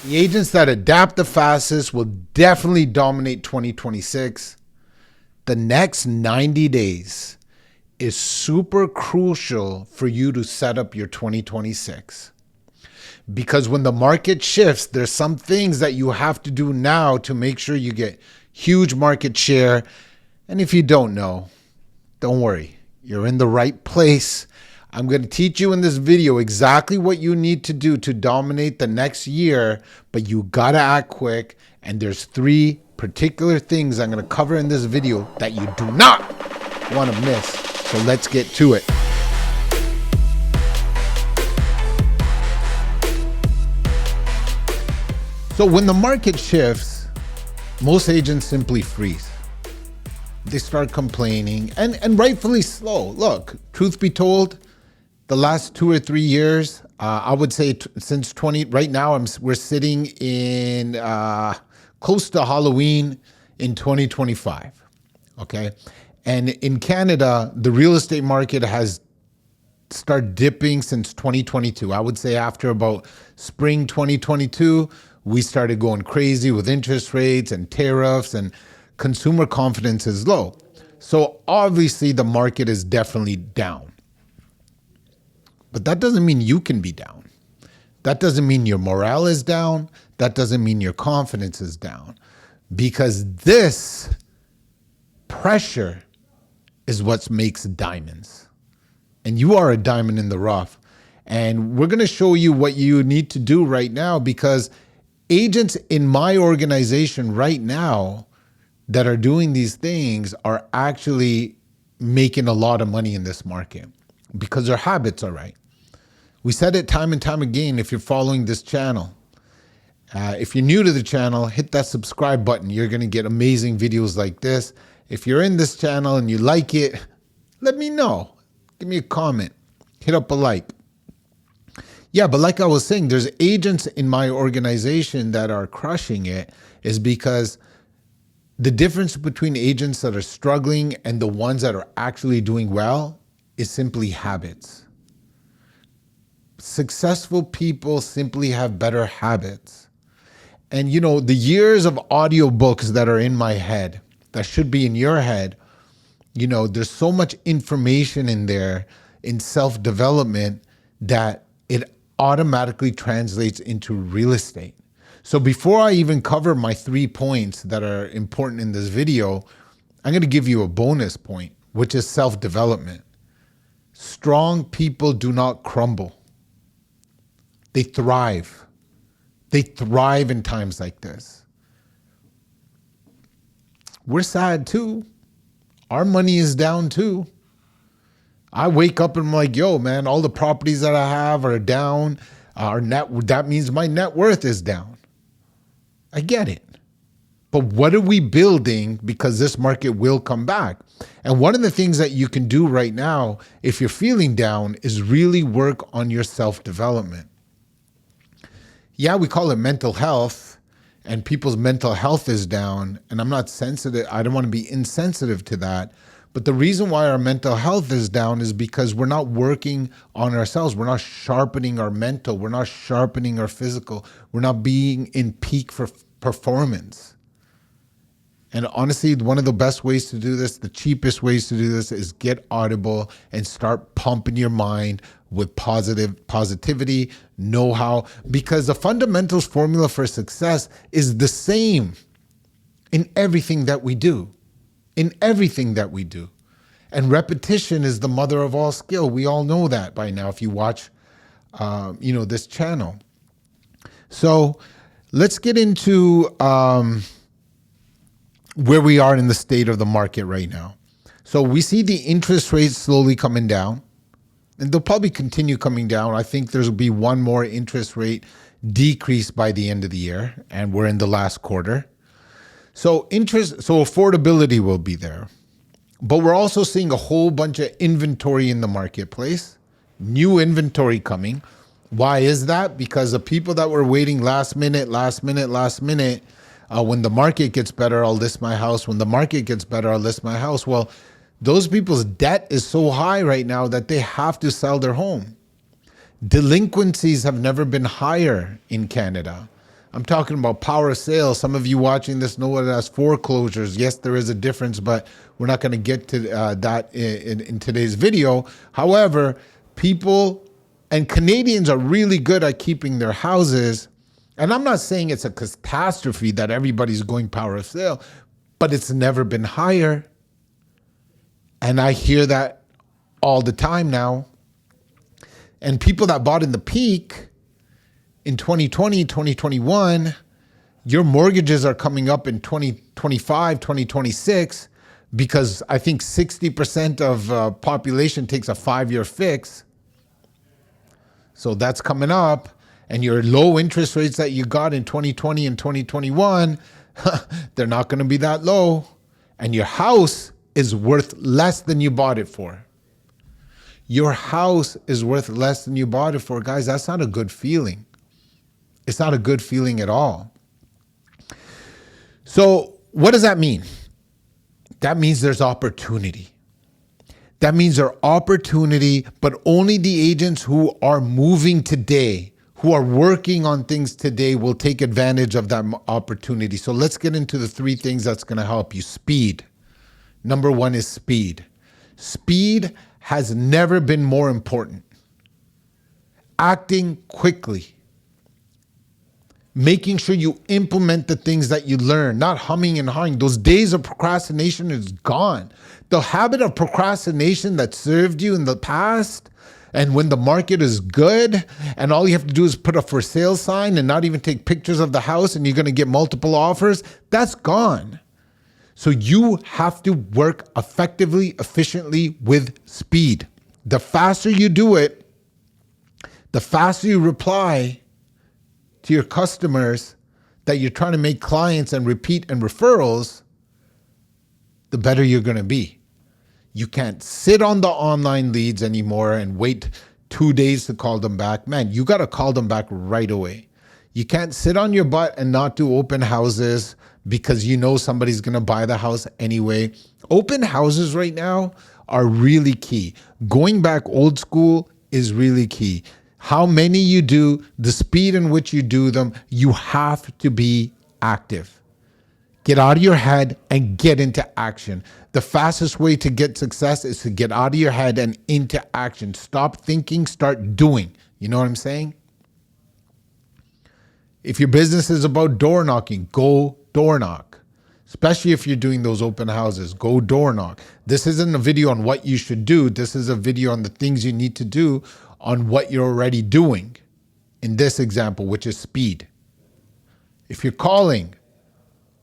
The agents that adapt the fastest will definitely dominate 2026. The next 90 days is super crucial for you to set up your 2026. Because when the market shifts, there's some things that you have to do now to make sure you get huge market share. And if you don't know, don't worry, you're in the right place. I'm going to teach you in this video exactly what you need to do to dominate the next year, but you got to act quick. And there's 3 particular things I'm going to cover in this video that you do not want to miss. So let's get to it. So when the market shifts, most agents simply freeze. They start complaining and rightfully so. Look, truth be told, the last 2 or 3 years, I would say since right now, we're sitting in close to Halloween in 2025, okay? And in Canada, the real estate market has started dipping since 2022. I would say after about spring 2022, we started going crazy with interest rates and tariffs, and consumer confidence is low. So obviously the market is definitely down. But that doesn't mean you can be down. That doesn't mean your morale is down. That doesn't mean your confidence is down. Because this pressure is what makes diamonds. And you are a diamond in the rough. And we're going to show you what you need to do right now, because agents in my organization right now that are doing these things are actually making a lot of money in this market because their habits are right. We said it time and time again. If you're following this channel, if you're new to the channel, hit that subscribe button. You're going to get amazing videos like this. If you're in this channel and you like it, let me know. Give me a comment. Hit up a like. Yeah, but like I was saying, there's agents in my organization that are crushing it is because the difference between agents that are struggling and the ones that are actually doing well is simply habits. Successful people simply have better habits. And you know, the years of audiobooks that are in my head, that should be in your head, you know, there's so much information in there in self-development that it automatically translates into real estate. So before I even cover my 3 points that are important in this video, I'm going to give you a bonus point, which is self-development. Strong people do not crumble. They thrive. They thrive in times like this. We're sad too. Our money is down too. I wake up and I'm like, yo, man, all the properties that I have are down. That means my net worth is down. I get it. But what are we building? Because this market will come back. And one of the things that you can do right now, if you're feeling down, is really work on your self-development. Yeah, we call it mental health, and people's mental health is down. And I'm not sensitive. I don't want to be insensitive to that. But the reason why our mental health is down is because we're not working on ourselves. We're not sharpening our mental. We're not sharpening our physical. We're not being in peak for performance. And honestly, one of the best ways to do this, the cheapest ways to do this, is get Audible and start pumping your mind with positivity, know-how, because the fundamentals formula for success is the same in everything that we do. In everything that we do. And repetition is the mother of all skill. We all know that by now if you watch this channel. So let's get into where we are in the state of the market right now. So we see the interest rates slowly coming down, and they'll probably continue coming down. I think there'll be one more interest rate decrease by the end of the year, and we're in the last quarter. So affordability will be there. But we're also seeing a whole bunch of inventory in the marketplace, new inventory coming. Why is that? Because the people that were waiting last minute, when the market gets better, I'll list my house. When the market gets better, I'll list my house. Well, those people's debt is so high right now that they have to sell their home. Delinquencies have never been higher in Canada. I'm talking about power of sale. Some of you watching this know it as foreclosures. Yes, there is a difference, but we're not going to get to that in today's video. However, people and Canadians are really good at keeping their houses. And I'm not saying it's a catastrophe that everybody's going power of sale, but it's never been higher. And I hear that all the time now. And people that bought in the peak in 2020, 2021, your mortgages are coming up in 2025, 2026, because I think 60% of population takes a 5-year fix. So that's coming up. And your low interest rates that you got in 2020 and 2021, they're not going to be that low. And your house is worth less than you bought it for. Your house is worth less than you bought it for. Guys, that's not a good feeling. It's not a good feeling at all. So what does that mean? That means there's opportunity. That means there's opportunity, but only the agents who are moving today, who are working on things today, will take advantage of that opportunity. So let's get into the 3 things that's going to help you. Speed. Number 1 is speed. Speed has never been more important. Acting quickly. Making sure you implement the things that you learn, not humming and hawing. Those days of procrastination is gone. The habit of procrastination that served you in the past, and when the market is good and all you have to do is put a for sale sign and not even take pictures of the house and you're going to get multiple offers, that's gone. So you have to work effectively, efficiently with speed. The faster you do it, the faster you reply to your customers that you're trying to make clients and repeat and referrals, the better you're going to be. You can't sit on the online leads anymore and wait 2 days to call them back. Man, you got to call them back right away. You can't sit on your butt and not do open houses because you know somebody's going to buy the house anyway. Open houses right now are really key. Going back old school is really key. How many you do, the speed in which you do them, you have to be active. Get out of your head and get into action. The fastest way to get success is to get out of your head and into action. Stop thinking, start doing. You know what I'm saying? If your business is about door knocking, go door knock. Especially if you're doing those open houses, go door knock. This isn't a video on what you should do. This is a video on the things you need to do on what you're already doing. In this example, which is speed. If you're calling,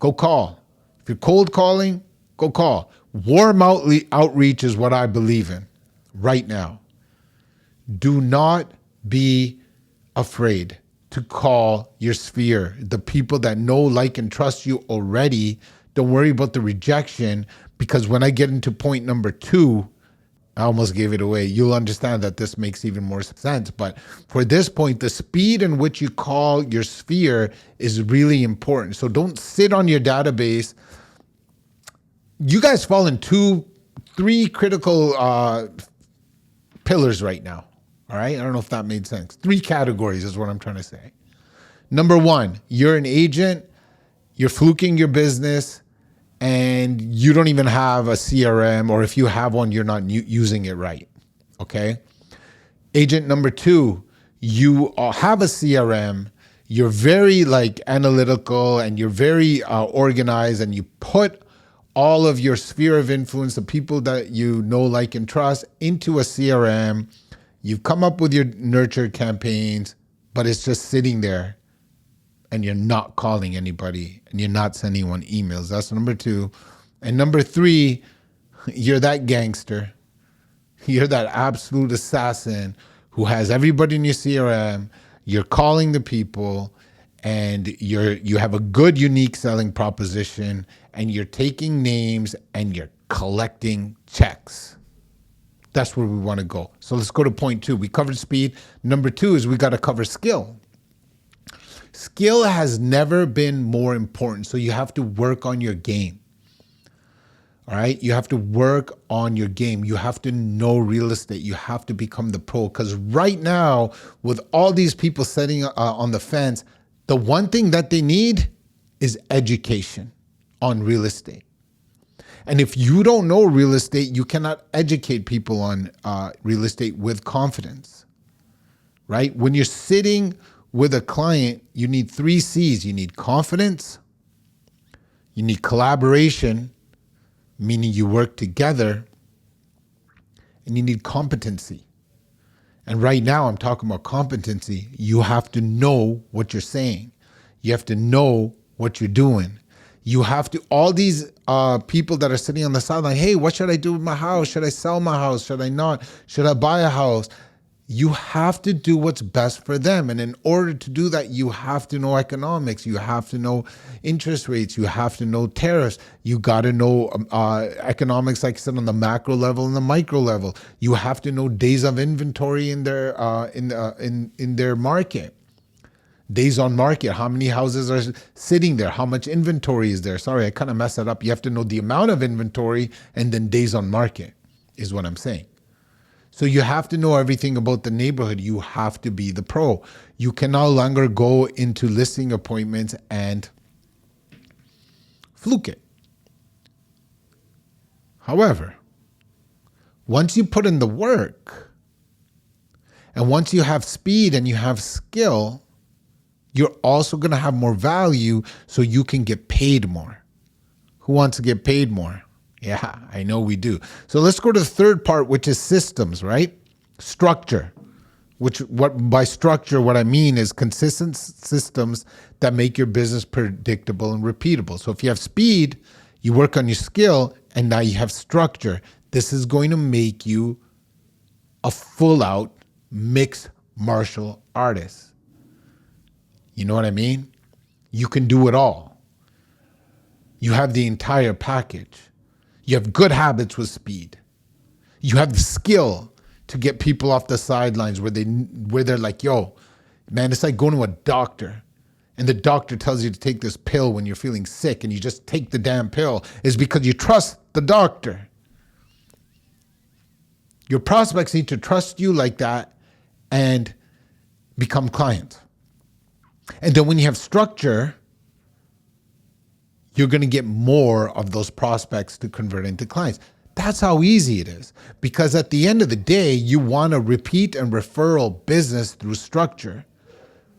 go call. If you're cold calling, go call. Warm outreach is what I believe in right now. Do not be afraid to call your sphere, the people that know, like, and trust you already. Don't worry about the rejection, because when I get into point number 2, I almost gave it away. You'll understand that this makes even more sense. But for this point, the speed in which you call your sphere is really important. So don't sit on your database. You guys fall in 3 critical pillars right now. All right. I don't know if that made sense. 3 categories is what I'm trying to say. Number 1, you're an agent, you're fluking your business, and you don't even have a CRM, or if you have one, you're not using it right. Okay. Agent number 2, you have a CRM, you're very analytical and you're very organized, and you put all of your sphere of influence, the people that you know, like, and trust, into a CRM. You've come up with your nurture campaigns, but it's just sitting there and you're not calling anybody and you're not sending anyone emails. That's number 2. And number 3, you're that gangster. You're that absolute assassin who has everybody in your CRM. You're calling the people, and you have a good, unique selling proposition, and you're taking names and you're collecting checks. That's where we want to go. So let's go to point 2. We covered speed. Number 2 is we got to cover skill. Skill has never been more important. So you have to work on your game. All right. You have to work on your game. You have to know real estate. You have to become the pro. Because right now, with all these people sitting on the fence, The one thing that they need is education on real estate. And if you don't know real estate, you cannot educate people on real estate with confidence, right? When you're sitting with a client, you need 3 C's. You need confidence, you need collaboration, meaning you work together, and you need competency. And right now I'm talking about competency. You have to know what you're saying. You have to know what you're doing. You have to, all these people that are sitting on the sideline, hey, what should I do with my house? Should I sell my house? Should I not? Should I buy a house? You have to do what's best for them. And in order to do that, you have to know economics. You have to know interest rates. You have to know tariffs. You got to know economics, like I said, on the macro level and the micro level. You have to know days of inventory in their in their market. Days on market, how many houses are sitting there? How much inventory is there? Sorry, I kind of messed that up. You have to know the amount of inventory and then days on market is what I'm saying. So you have to know everything about the neighborhood. You have to be the pro. You can no longer go into listing appointments and fluke it. However, once you put in the work and once you have speed and you have skill, you're also going to have more value so you can get paid more. Who wants to get paid more? Yeah, I know we do. So let's go to the third part, which is systems, right? Structure. By structure, what I mean is consistent systems that make your business predictable and repeatable. So if you have speed, you work on your skill, and now you have structure. This is going to make you a full-out mixed martial artist. You know what I mean? You can do it all. You have the entire package. You have good habits with speed. You have the skill to get people off the sidelines where they're like, yo, man, it's like going to a doctor and the doctor tells you to take this pill when you're feeling sick and you just take the damn pill. It's because you trust the doctor. Your prospects need to trust you like that and become clients. And then when you have structure, you're going to get more of those prospects to convert into clients. That's how easy it is. Because at the end of the day, you want a repeat and referral business through structure,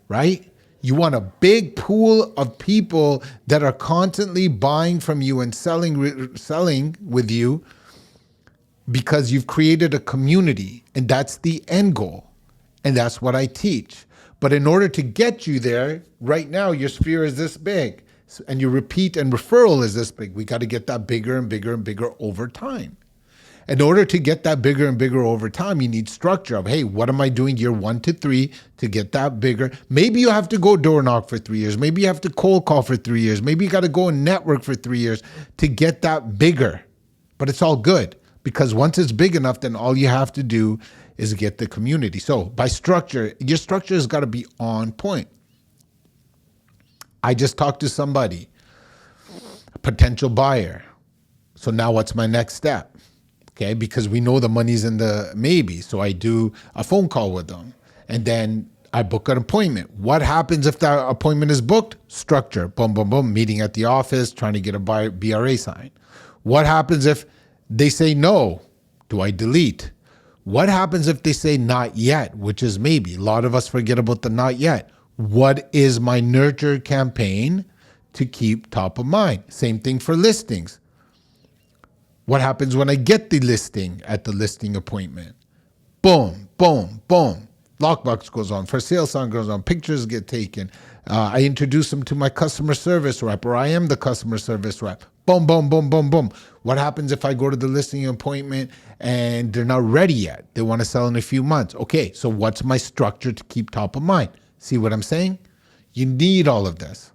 right? You want a big pool of people that are constantly buying from you and selling with you because you've created a community, and that's the end goal. And that's what I teach. But in order to get you there, right now, your sphere is this big. And your repeat and referral is this big. We got to get that bigger and bigger and bigger over time. In order to get that bigger and bigger over time, you need structure of, hey, what am I doing year 1 to 3 to get that bigger? Maybe you have to go door knock for 3 years. Maybe you have to cold call for 3 years. Maybe you got to go and network for 3 years to get that bigger. But it's all good because once it's big enough, then all you have to do is get the community. So by structure, your structure has got to be on point. I just talked to somebody, a potential buyer. So now what's my next step? Okay, because we know the money's in the maybe. So I do a phone call with them and then I book an appointment. What happens if that appointment is booked? Structure, boom, boom, boom, meeting at the office, trying to get a BRA sign. What happens if they say no? Do I delete? What happens if they say not yet, which is maybe? A lot of us forget about the not yet. What is my nurture campaign to keep top of mind? Same thing for listings. What happens when I get the listing at the listing appointment? Boom, boom, boom. Lockbox goes on, for sale sign goes on, pictures get taken. I introduce them to my customer service rep, or I am the customer service rep. Boom, boom, boom, boom, boom. What happens if I go to the listing appointment and they're not ready yet? They want to sell in a few months. Okay, so what's my structure to keep top of mind? See what I'm saying? You need all of this.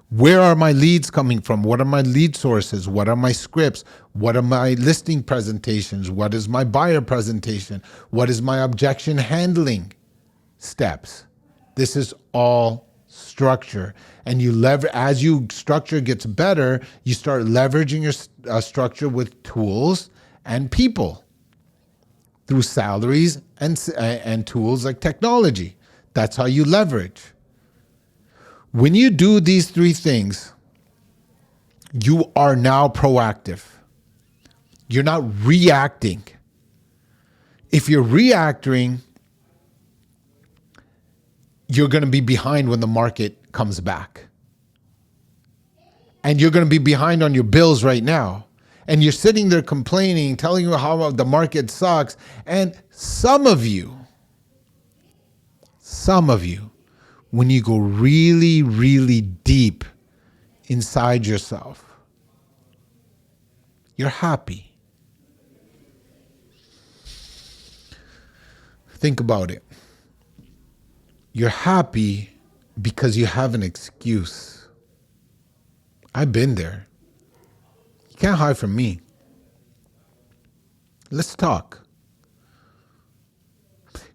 Where are my leads coming from? What are my lead sources? What are my scripts? What are my listing presentations? What is my buyer presentation? What is my objection handling steps? This is all structure. And as your structure gets better, you start leveraging your structure with tools and people through salaries and tools like technology. That's how you leverage. When you do these three things, you are now proactive. You're not reacting. If you're reacting, you're going to be behind when the market comes back. And you're going to be behind on your bills right now. And you're sitting there complaining, telling you how the market sucks. And some of you, when you go really, really deep inside yourself, you're happy. Think about it. You're happy because you have an excuse. I've been there. You can't hide from me. Let's talk.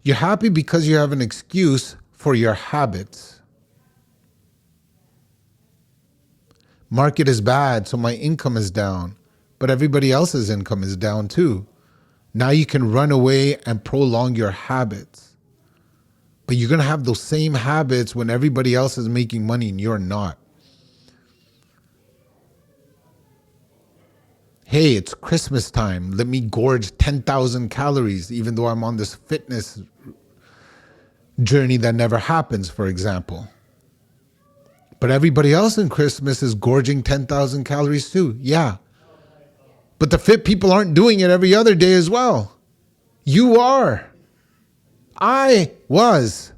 You're happy because you have an excuse for your habits. Market is bad, so my income is down, but everybody else's income is down too. Now you can run away and prolong your habits. But you're going to have those same habits when everybody else is making money and you're not. Hey, it's Christmas time. Let me gorge 10,000 calories, even though I'm on this fitness journey that never happens, for example. But everybody else in Christmas is gorging 10,000 calories too. Yeah. But the fit people aren't doing it every other day as well. You are. I was.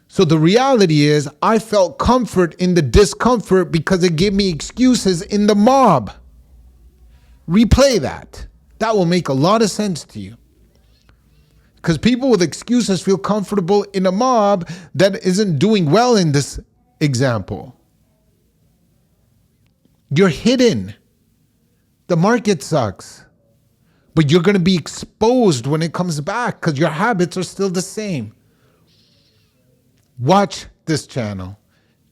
So the reality is I felt comfort in the discomfort because it gave me excuses in the mob. Replay that. That will make a lot of sense to you. Because people with excuses feel comfortable in a mob that isn't doing well in this example. You're hidden. The market sucks. But you're going to be exposed when it comes back because your habits are still the same. Watch this channel.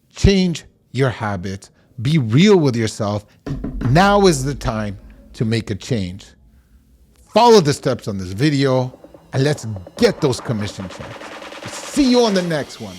Change your habits. Be real with yourself. Now is the time to make a change. Follow the steps on this video and let's get those commission checks. See you on the next one.